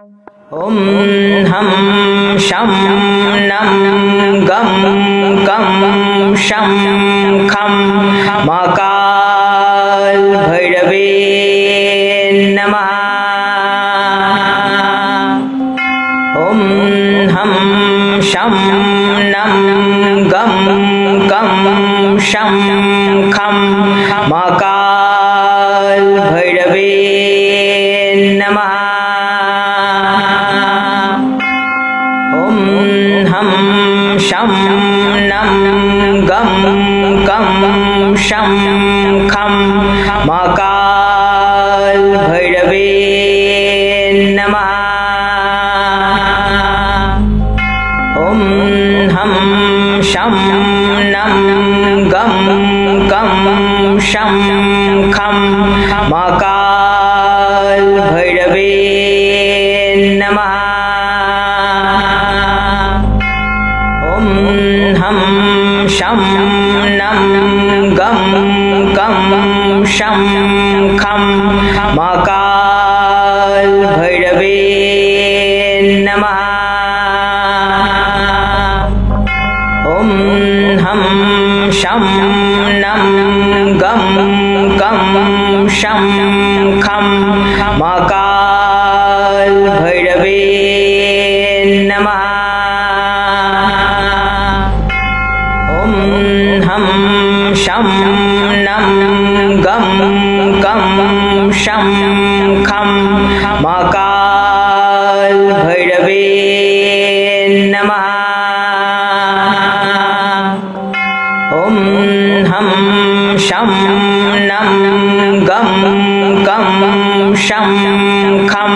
ॐ हं शं नं गं कं शं खं महाकालभैरवे नमः। ॐ हं शं नं गं कं शं खं महाकालभैरवे नमः। ॐ हं शं नं गं कं शं खं महाकालभैरवे नमः। ॐ हं शं नं गं कं शं खं महाकालभैरवे नमः। ॐ हं शं नं गं कं शं खं महाकालभैरवे नमः। ॐ हं शं नं गं कं शं खं महाकालभैरवे नमः। ॐ हं शं नं गं कं शं खं महाकालभैरवे नमः। ॐ हं शं नं गं कं शं खं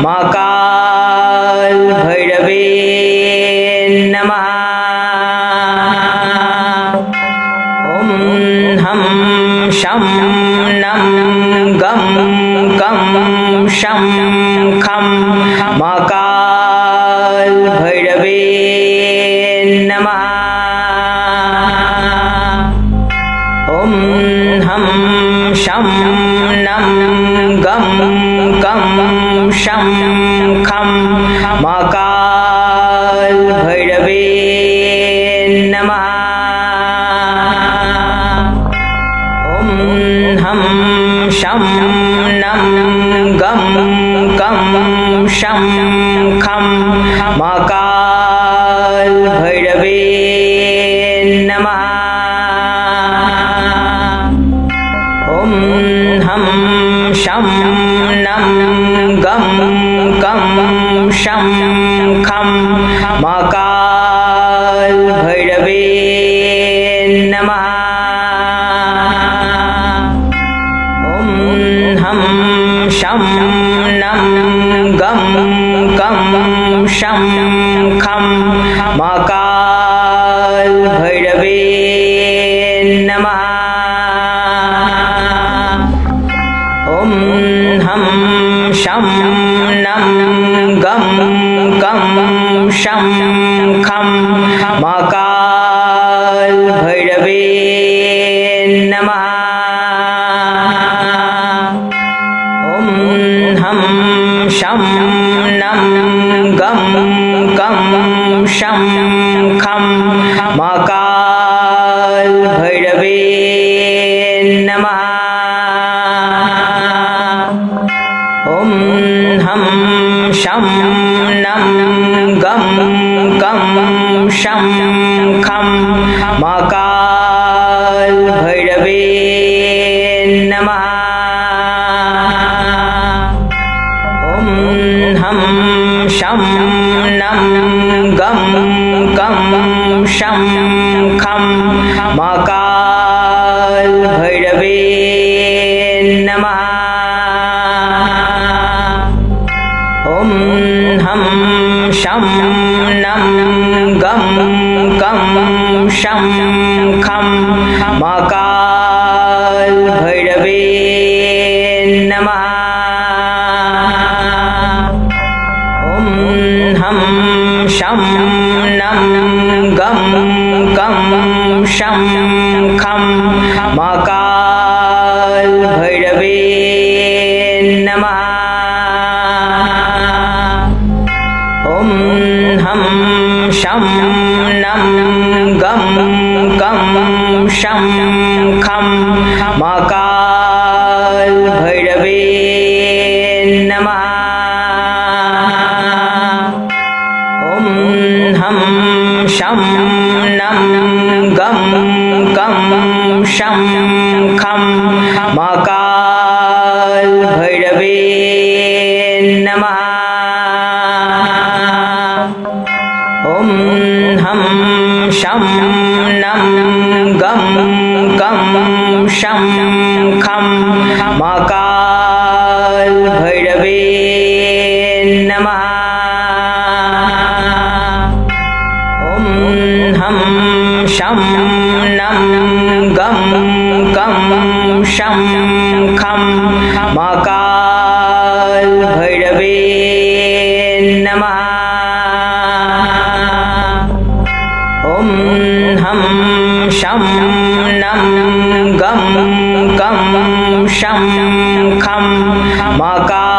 महाकालभैरवे नमः। ॐ हं शं नं गं कं शं खं महाकालभैरवे नमः। ॐ हं शं नं गं कं शं खं महाकालभैरवे नमः। ॐ हं शं नं गं कं शं खं महाकालभैरवे नमः। ॐ हं शं नं गं कं शं खं महाकालभैरवे नमः। ॐ हं शं नं गं कं शं खं महाकालभैरवे नमः। ॐ हं शं नं गं कं शं खं महाकालभैरवे नमः। ॐ हं शं नं गं कं शं खं महाकालभैरवे नमः। ॐ हं शं नं गं कं शं खं महाकालभैरवे नमः। ॐ हं शं नं गं कं शं खं महाकालभैरवे नमः। ॐ हं शं नं गं कं शं खं महाकालभैरवे नमः। ॐ हं शं नं गं कं शं खं महाकालभैरवे नमः। ॐ हं शं नं गं गं शं खं महाकालभैरवे नमः। ॐ हं शं नं गं गं शं खं महाकालभैरवे नमः। ॐ हं शं नं गं गं शं खं महाकालभैरवे नमः। ॐ हं शं नं गं गं शं खं महाकालभैरवे नमः। ॐ हं शं नं गं गं शं खं महाकालभैरवे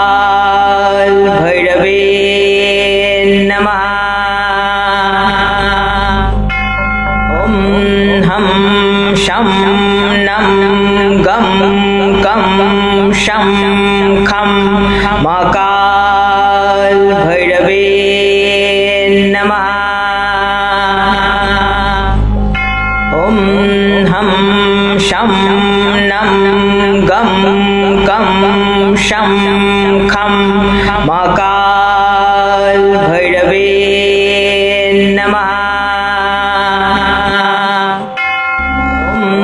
नमः। ॐ हं शं नं गं गं शं खं महाकालभैरवे नमः। ॐ हं शं नं गं गं शं खं महाकालभैरवे नमः। ॐ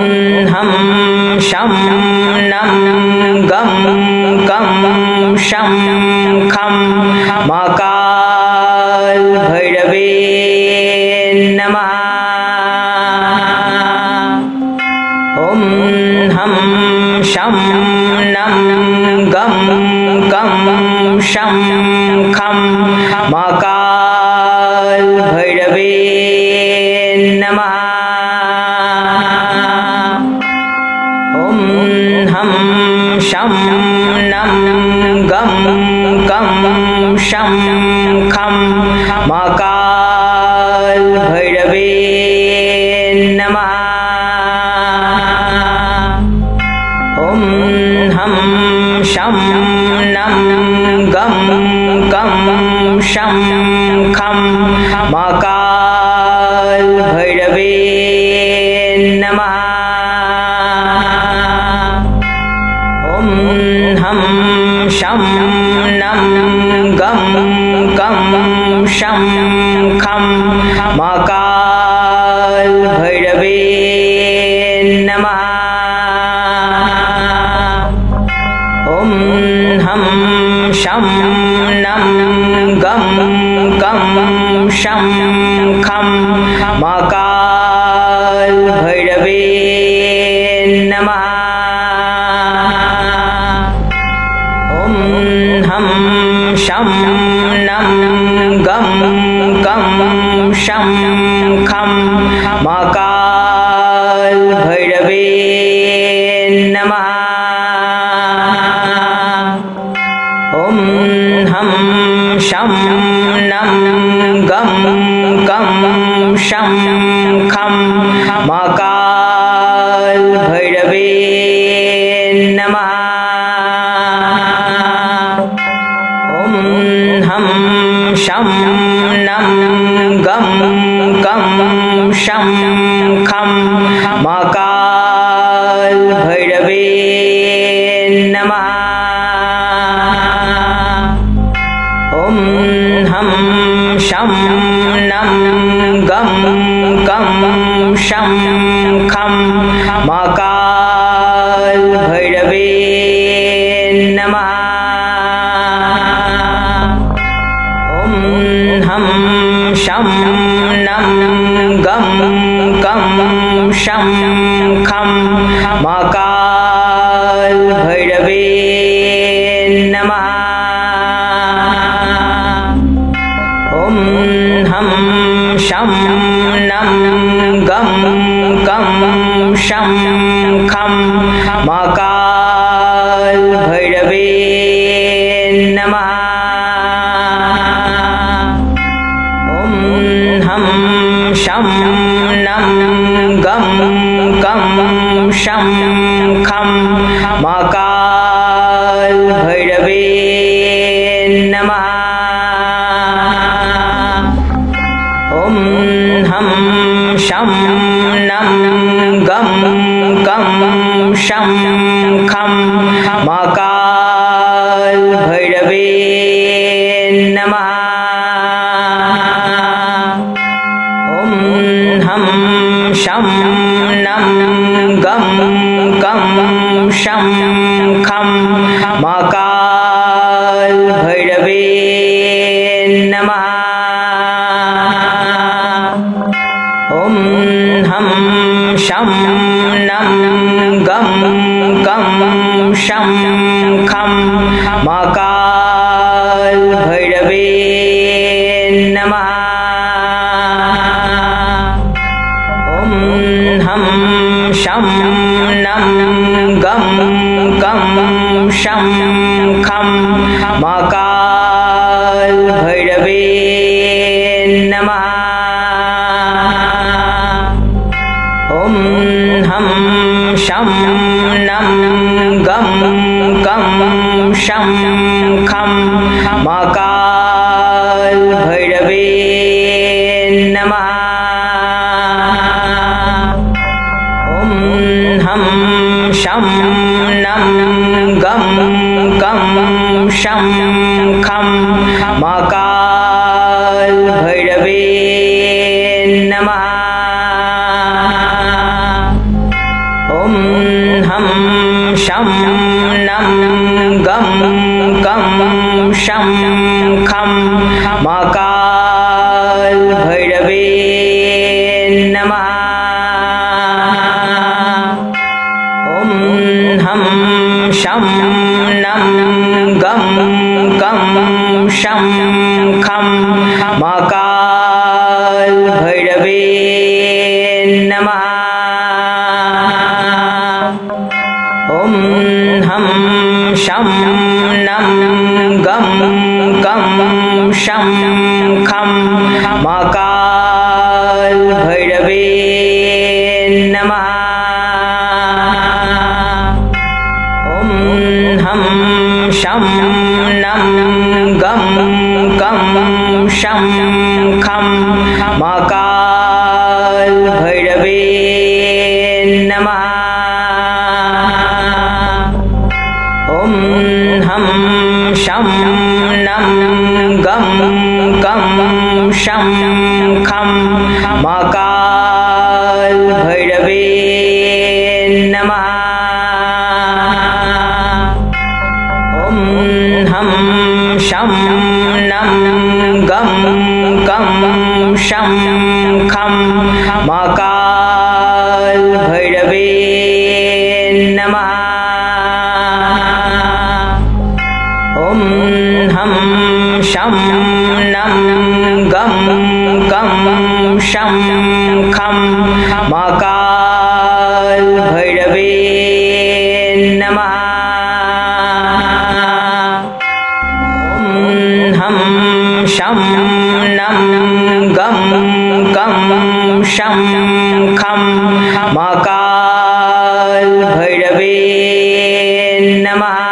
हं शं नं गं गं शं खं महाकालभैरवे नमः। ॐ हं शं नं गं गं शं खं महाकालभैरवे नमः। ॐ हं शं नं गं गं शं खं महाकालभैरवे नमः। ॐ हं शं नं गं गं शं खं महाकालभैरवे नमः। ॐ हं शं नं गं गं शं खं महाकालभैरवे नमः। ॐ हं शं नं गं गं शं खं महाकालभैरवे नमः। ॐ हं शं नं गं गं शं खं महाकालभैरवे नमः। ॐ हं शं नं गं गं शं खं महाकालभैरवे नमः। ॐ हं शं नं गं गं शं खं महाकालभैरवे नमः। ॐ हं शं नं गं गं शं खं महाकालभैरवे नमः। ॐ हं शं नं गं गं शं खं महाकालभैरवे नमः। ॐ हं शं नं गं गं शं खं महाकालभैरवे नमः। शं नं गं कं शं खं महाकाल भैरवे नमः। ॐ हं शं नं गं कं शं खं महाकाल भैरवे नमः। ॐ हं शं नं गं कं शं खं महाकाल भैरवे नमः। ॐ हं शं नं गं कं शं खं महाकाल भैरवे नमः। ॐ हं शं नं गं कं शं खं महाकाल भैरवे नमः। ॐ हं शं नं गं कं शं खं महाकाल भैरवे नमः। ॐ हं शं नं गं कं शं खं महाकाल भैरवे नमः। ॐ हं शं नं गं कं शं खं महाकाल भैरवे नमः। ॐ हं शं नं गं कं शं खं महाकाल भैरवे नमः। ॐ हं शं नं गं कं शं खं महाकाल भैरवे नमः। ॐ हं शं नं गं कं शं खं महाकाल भैरवे नमः। ॐ हं शं नं गं कं शं खं महाकाल भैरवे नमः। ॐ हं शं नं गं कं शं खं महाकाल भैरवे नमः। ॐ हं शं नं गं कं शं खं महाकाल भैरवे नमः। ॐ हं शं नं गं कं शं खं महाकाल भैरवे नमः।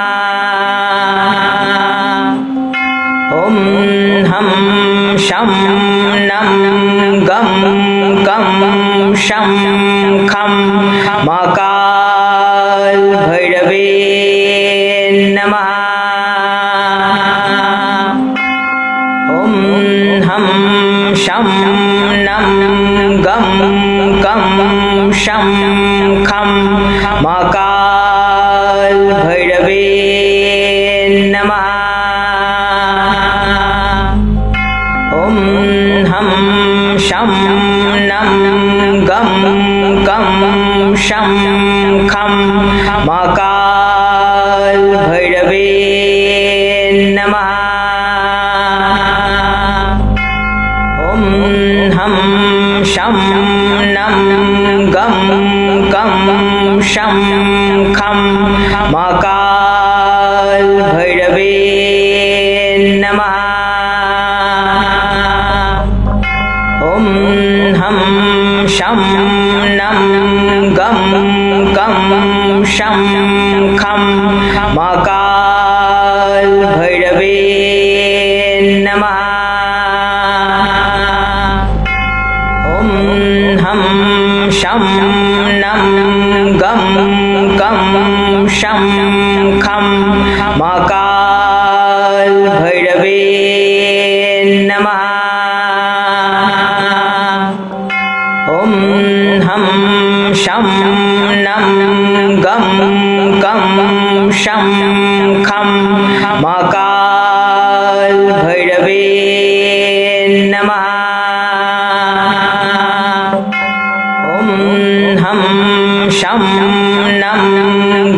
ॐ हं शं नं गं कं शं खं महाकाल भैरवे नमः। ॐ हं शं नं गं कं शं खं महाकाल भैरवे नमः। ॐ हं शं नं गं कं शं खं महाकाल भैरवे नमः। ॐ हं शं नं गं कं शं खं महाकाल भैरवे नमः। ॐ हम शं नं गं कं शं खं महाकाल भैरवे नमः। ॐ हम शं नं गं कं शं खं महाकाल भैरवे नमः। ॐ हम शं नं गं कं शं खं महाकाल भैरवे नमः। ॐ हम शं नं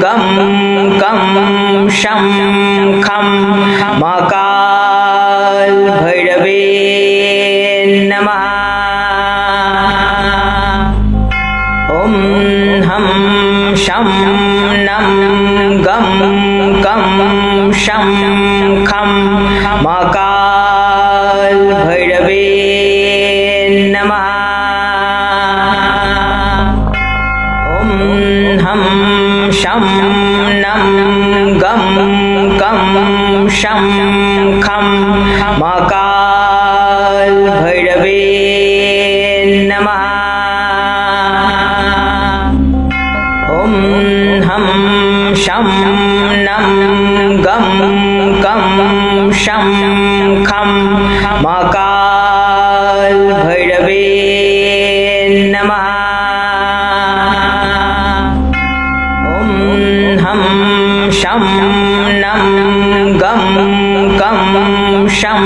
गं कं शं खं महाकाल भैरवे नमः। ॐ हम शं नं गं कं शं खं महाकाल भैरवे नमः। ॐ हम शं नं गं कं शं खं महाकाल भैरवे नमः। ॐ हम शं नं गं कं शं खं महाकाल भैरवे नमः। ॐ हम शं नं गं कं शं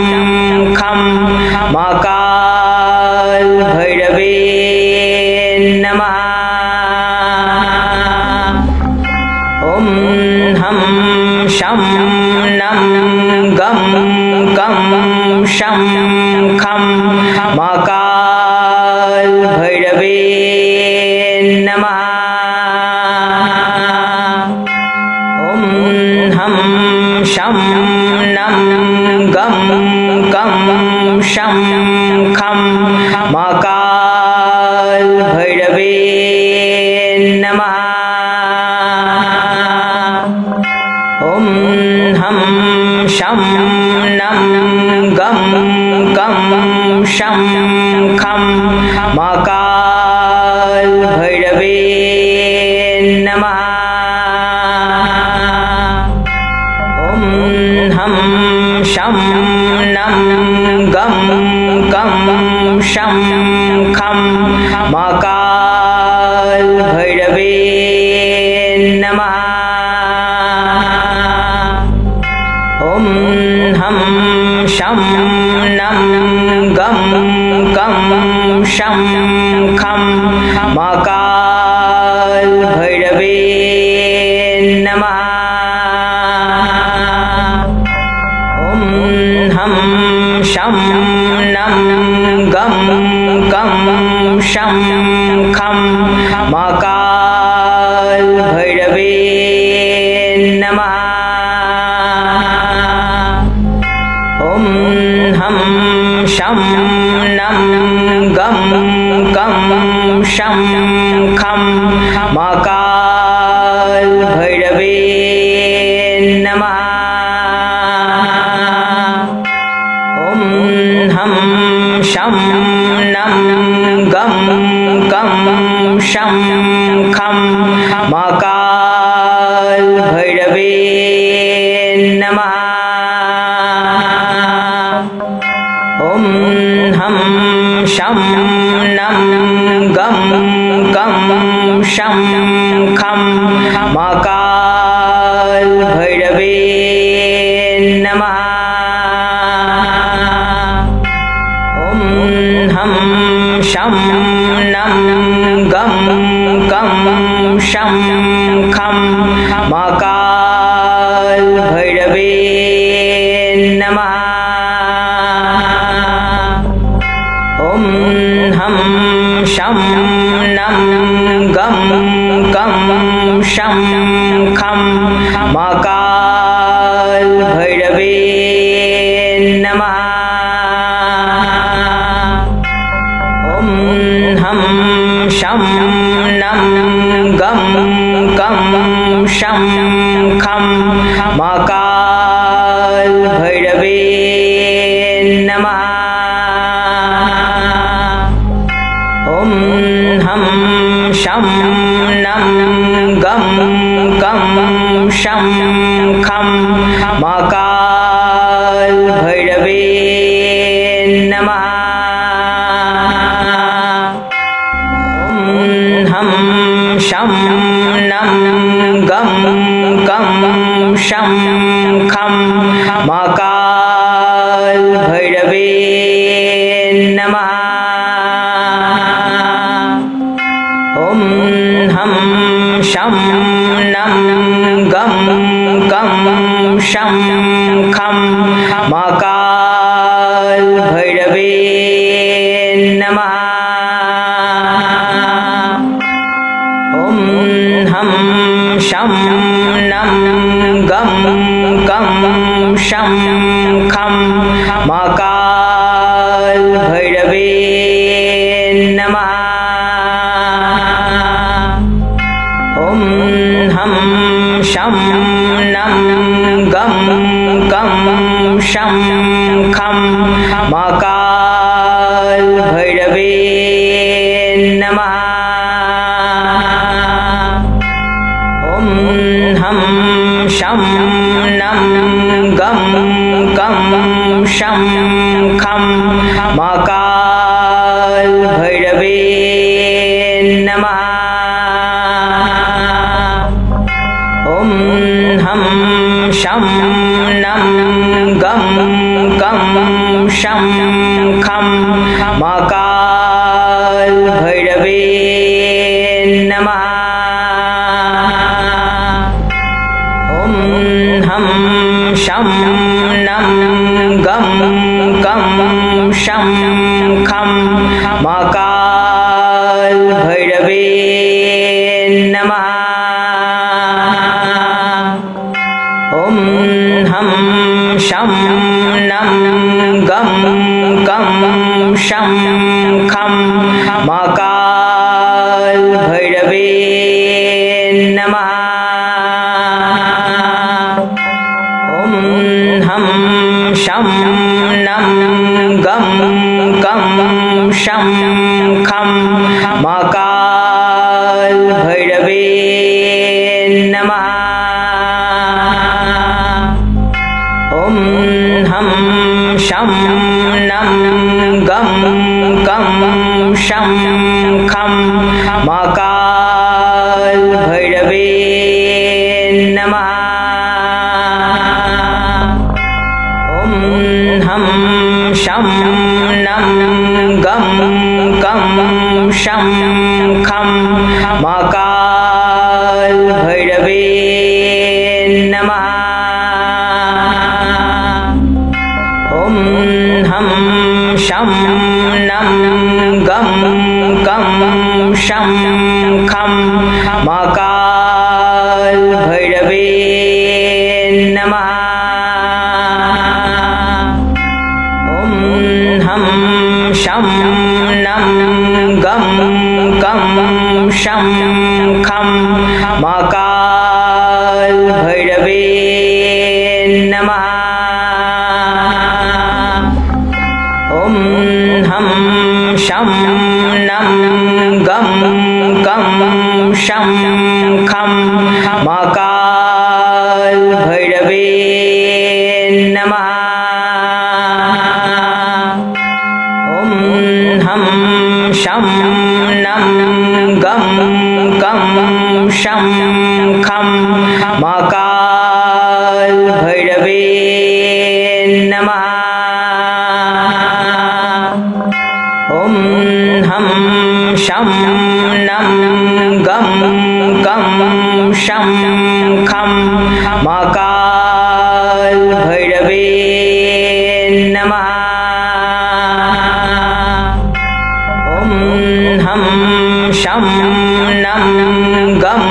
खं महाकाल भैरवे नमः। ॐ हम शं नं गं कं शं खं महाकाल भैरवे नमः। ॐ हम शं नं गं कं शं खं महाकाल भैरवे नमः। ॐ हम शं नं गं कं शं खं महाकाल भैरवे नमः। ॐ हम शं नं गं कं शं खं महाकाल भैरवे नमः। ॐ हम शं नं गं कं शं खं महाकाल भैरवे नमः। ॐ हम शं नं गं कं शं खं महाकाल भैरवे नमः। ॐ हम शं नं गं कं शं खं महाकाल भैरवे नमः। ॐ हम शं नं गं कं शं खं महाकाल भैरवे नमः। ॐ हम शं नं गं कं शं खं महाकाल भैरवे नमः। ॐ हम शं नं गं कं शं खं महाकाल भैरवे नमः। ॐ हम शं नं गं कं शं खं महाकाल भैरवे नमः। ॐ हम शं नं गं कं शं खं महाकाल भैरवे नमः। ॐ हम शं नं गं कं शं खं महाकाल भैरवे नमः। हम शं नं गं कं शं खं महाकाल भैरवे नमः। ॐ हम शं नं गं कं शं खं महाकाल भैरवे नमः। ॐ हम शं नं गं कं शं खं महाकाल भैरवे नमः। ॐ हम शं नं गं कं शं खं महाकाल भैरवे नमः। ॐ हम शं नं गं कं शं खं महाकाल भैरवे नमः। ॐ हम शं नं गं कं शं खं महाकाल भैरवे नमः। ॐ हम शं नं गं कं शं खं महाकाल भैरवे नमः। ॐ हम शं नं गं कं शं खं महाकाल भैरवे नमः। ॐ हम शं नं गं कं शं खं महाकाल भैरवे नमः। ॐ हम शं नं गं कं शं खं महाकाल भैरवे नमः। ॐ हम शं नं गं कं शं खं महाकाल भैरवे नमः। ॐ हम शं नं गं कं शं खं महाकाल भैरवे नमः। ॐ हम शं नं गं कं शं खं महाकाल भैरवे नमः। ॐ हम शं नं गं कं शं खं महाकाल भैरवे नमः। ॐ हम शं नं गं कं शं खं महाकाल भैरवे नमः। ॐ हम शं नं गं कं शं खं महाकाल भैरवे नमः। ॐ हम शं नं गं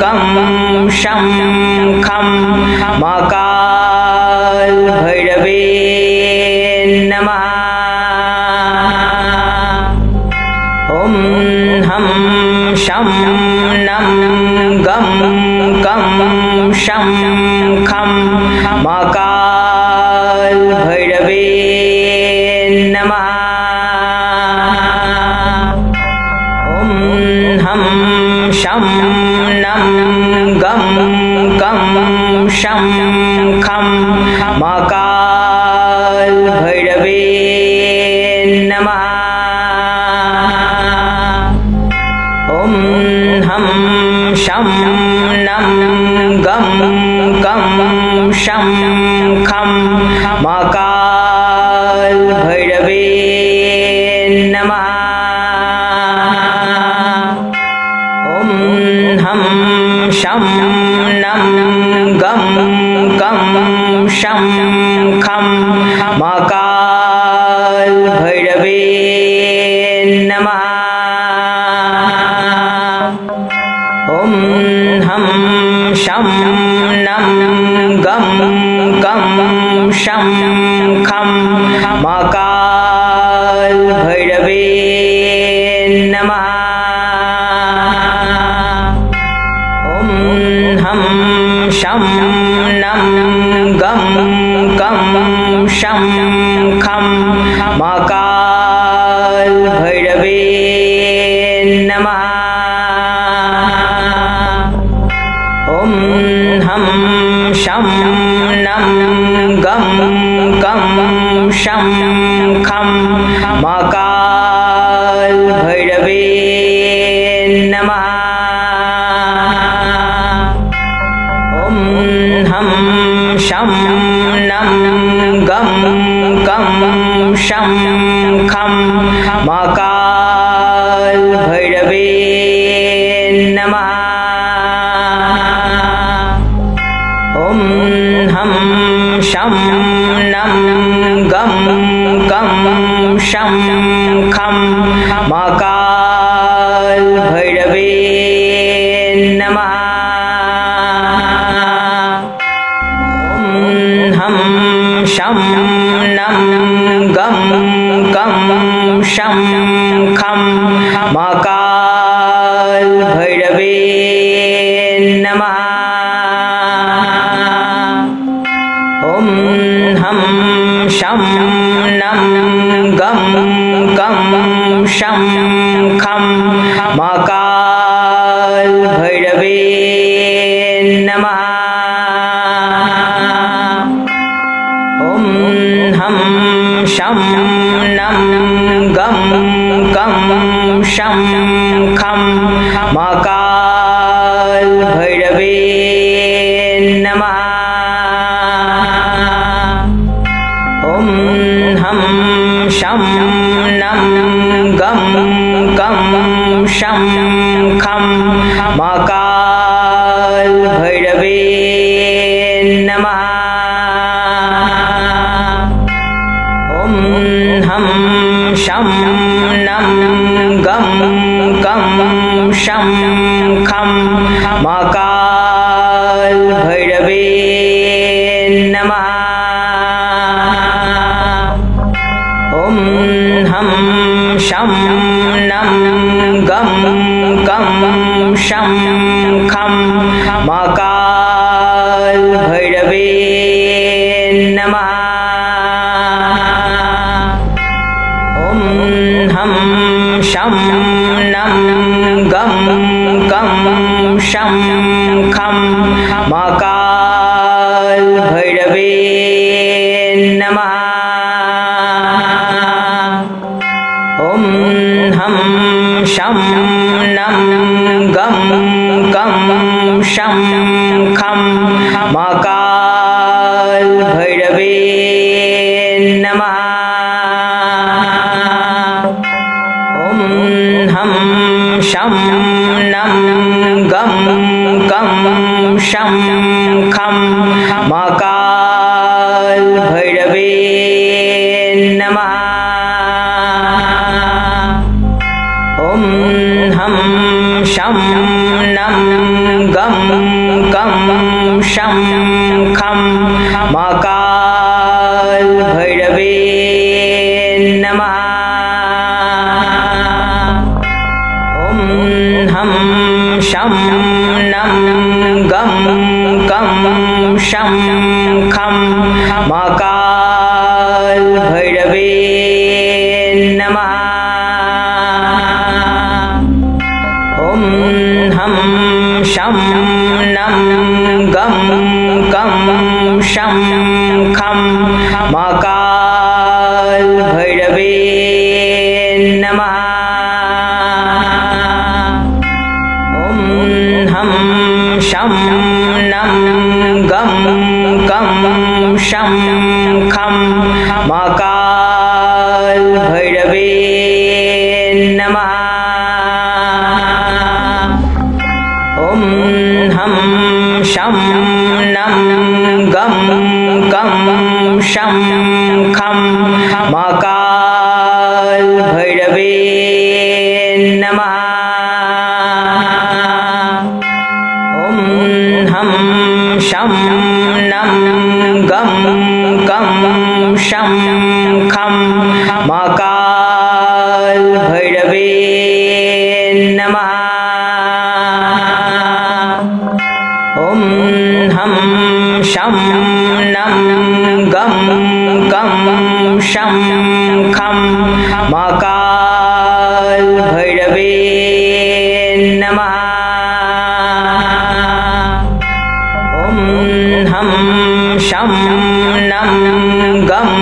कं शं खं महाकाल भैरवे नमः। ॐ हं शं नं गं गं शं खं महाकालभैरवे नमः। ॐ हं शं नं गं गं शं खं महाकालभैरवे नमः। ॐ हं शं नं गं गं शं खं महाकालभैरवे नमः। ॐ हं शं नं गं गं शं खं महाकालभैरवे नमः। ॐ हं शं नं गं गं शं खं महाकालभैरवे नमः। ॐ हं शं नं गं गं शं खं महाकालभैरवे नमः। ॐ हं शं नं गं गं शं खं महाकालभैरवे नमः। ॐ हं शं नं गं गं शं खं महाकालभैरवे नमः। ॐ हं शं नं गं गं शं खं महाकालभैरवे नमः। ॐ हं शं नं गं गं शं खं महाकालभैरवे नमः। ॐ हं शं नं गं गं शं खं महाकालभैरवे नमः। ॐ हं शं नं गं गं शं खं महाकालभैरवे नमः। ॐ हं शं नं गं गं शं खं महाकालभैरवे नमः। ॐ हं शं नं गं गं शं खं महाकालभैरवे नमः। ॐ हं शं नं गं गं शं खं महाकालभैरवे नमः। ॐ हं शं नं गं गं शं खं महाकालभैरवे नमः। ॐ हं शं नं गं गं शं खं महाकालभैरवे नमः। ॐ हं शं नं गं गं शं खं महाकालभैरवे नमः। ॐ हं शं नं गं गं शं खं महाकालभैरवे नमः। शं नं गं कं शं खं महाकालभैरवे नमः। ॐ हं शं नं गं कं शं खं महाकालभैरवे नमः। ॐ हं शं नं गं कं शं खं महाकालभैरवे नमः। ॐ हं शं नं गं कं शं खं महाकालभैरवे नमः। ॐ हं शं नं गं कं शं खं महाकालभैरवे नमः। ॐ हं शं नं गं कं शं खं महाकालभैरवे नमः। ॐ हं शं नं गं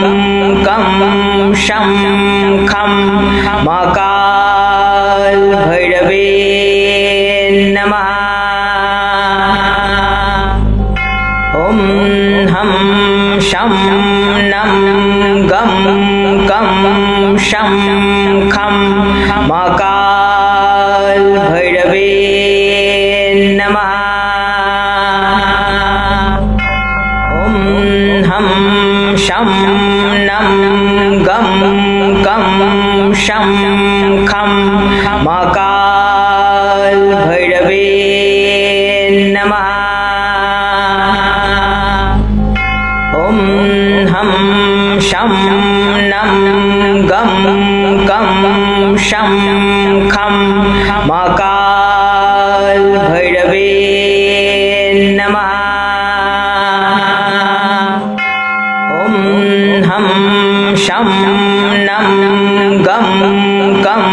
कं शं खं महाकालभैरवे नमः। ॐ हं शं नं गं कं शं खं महाकालभैरवे नमः। ॐ हं शं नं गं कं शं खं महाकालभैरवे नमः। ॐ हं शं नं गं कं शं खं महाकालभैरवे नमः। ॐ हं शं नं गं कं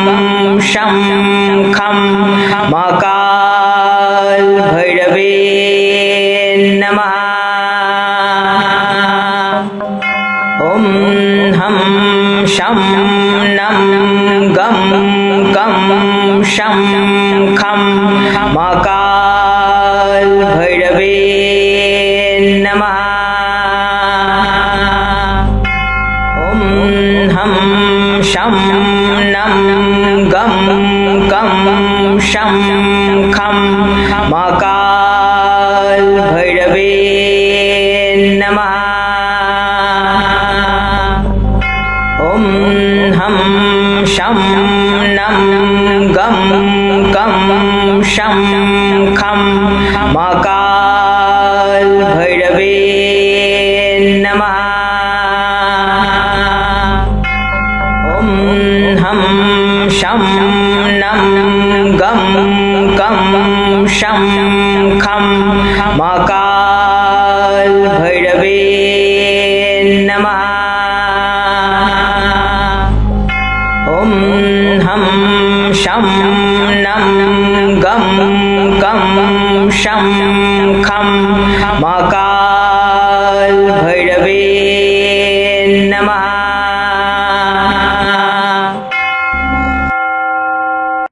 शं खं महाकालभैरवे नमः। ॐ हं शं नं गं कं शं खं महाकालभैरवे नमः। ॐ हं शं नं गं कं शं खं महाकालभैरवे नमः। ॐ हं शं नं गं कं शं खं महाकालभैरवे नमः। ॐ हं शं नं गं कं शं खं महाकालभैरवे नमः। ॐ हं शं नं गं कं शं खं महाकालभैरवे नमः।